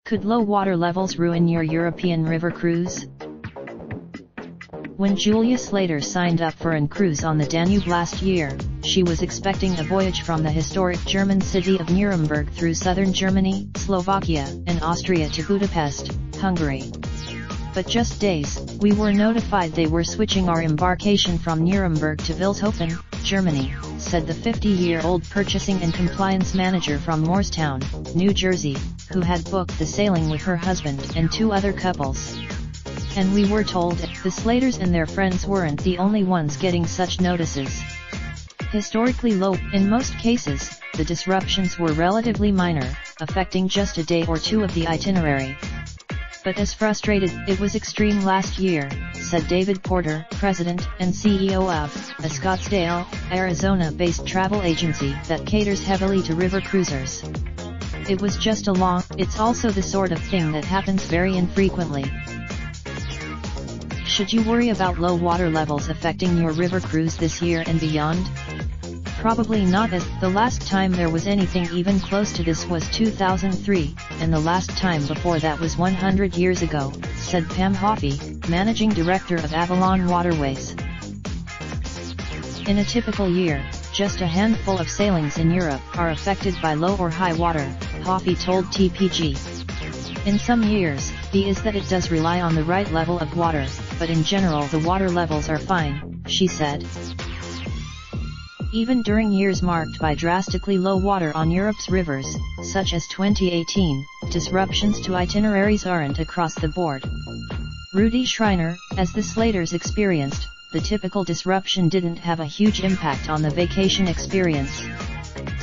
Could low water levels ruin your European river cruise? When Julia Slater signed up for an cruise on the Danube last year, she was expecting a voyage from the historic German city of Nuremberg through southern Germany, Slovakia, and Austria to Budapest, Hungary. But just days, we were notified they were switching our embarkation from Nuremberg to Vilshofen, Germany, said the 50-year-old purchasing and compliance manager from Morristown, New Jersey, who had booked the sailing with her husband and two other couples. And we were told the Slaters and their friends weren't the only ones getting such notices. Historically low, in most cases, the disruptions were relatively minor, affecting just a day or two of the itinerary. But as frustrated, it was extreme last year, said David Porter, president and CEO of a Scottsdale, Arizona-based travel agency that caters heavily to river cruisers. It was just it's also the sort of thing that happens very infrequently. Should you worry about low water levels affecting your river cruise this year and beyond? Probably not, as the last time there was anything even close to this was 2003, and the last time before that was 100 years ago, said Pam Hoffey, managing director of Avalon Waterways. In a typical year, just a handful of sailings in Europe are affected by low or high water, Hoffey told TPG. In some years, the is that it does rely on the right level of water, but in general the water levels are fine, she said. Even during years marked by drastically low water on Europe's rivers, such as 2018, disruptions to itineraries aren't across the board. Rudy Schreiner, as the Slaters experienced, the typical disruption didn't have a huge impact on the vacation experience.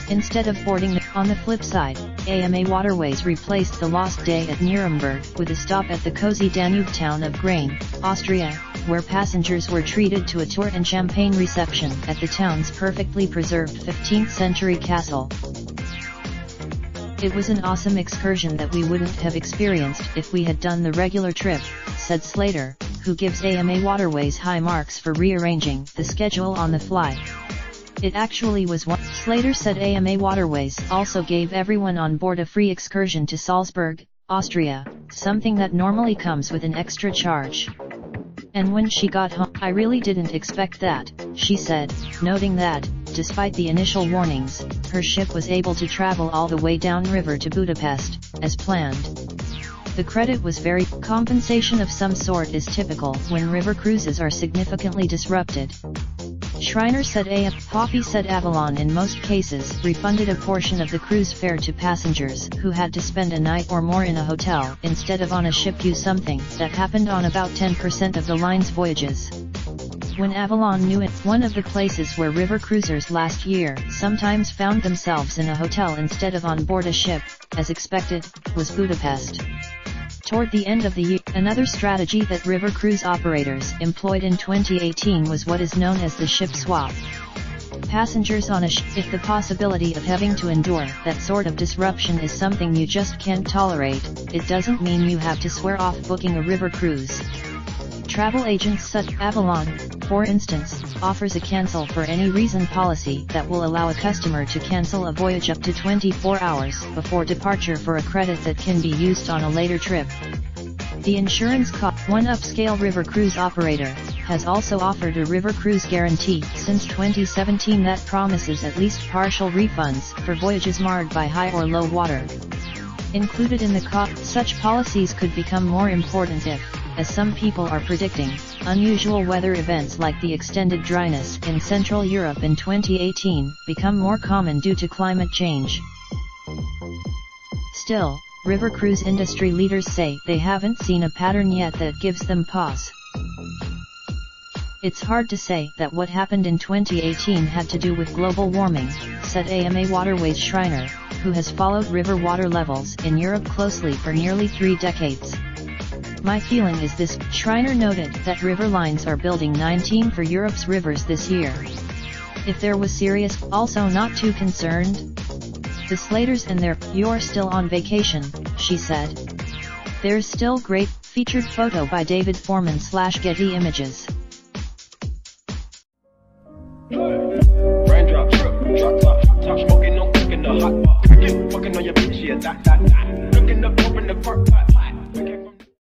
Instead of boarding, on the flip side, AMA Waterways replaced the lost day at Nuremberg with a stop at the cozy Danube town of Grain, Austria, where passengers were treated to a tour and champagne reception at the town's perfectly preserved 15th-century castle. It was an awesome excursion that we wouldn't have experienced if we had done the regular trip, said Slater, who gives AMA Waterways high marks for rearranging the schedule on the fly. It actually was one. Slater said AMA Waterways also gave everyone on board a free excursion to Salzburg, Austria, something that normally comes with an extra charge. And when she got home, I really didn't expect that, she said, noting that, despite the initial warnings, her ship was able to travel all the way downriver to Budapest, as planned. The credit was very. Compensation of some sort is typical when river cruises are significantly disrupted. Schreiner said Hoffey said Avalon in most cases refunded a portion of the cruise fare to passengers who had to spend a night or more in a hotel instead of on a ship, something that happened on about 10% of the line's voyages. When Avalon knew it, one of the places where river cruisers last year sometimes found themselves in a hotel instead of on board a ship, as expected, was Budapest. Toward the end of the year, another strategy that river cruise operators employed in 2018 was what is known as the ship swap. Passengers on a ship, if the possibility of having to endure that sort of disruption is something you just can't tolerate, it doesn't mean you have to swear off booking a river cruise. Travel agents such as Avalon, for instance, offers a cancel for any reason policy that will allow a customer to cancel a voyage up to 24 hours before departure for a credit that can be used on a later trip. The insurance cost. One upscale river cruise operator has also offered a river cruise guarantee since 2017 that promises at least partial refunds for voyages marred by high or low water. Included in the cost, such policies could become more important if, as some people are predicting, unusual weather events like the extended dryness in Central Europe in 2018 become more common due to climate change. Still, river cruise industry leaders say they haven't seen a pattern yet that gives them pause. It's hard to say that what happened in 2018 had to do with global warming, said AMA Waterways Schreiner, who has followed river water levels in Europe closely for nearly 3 decades. My feeling is this, Schreiner noted that river lines are building 19 for Europe's rivers this year. If there was serious, also not too concerned. The Slaters and you're still on vacation, she said. There's still great, featured photo by David Foreman / Getty Images. top, smoking, no cooking the hot pot. Fucking on your bitch, yeah, that. Looking up, open the park, pot.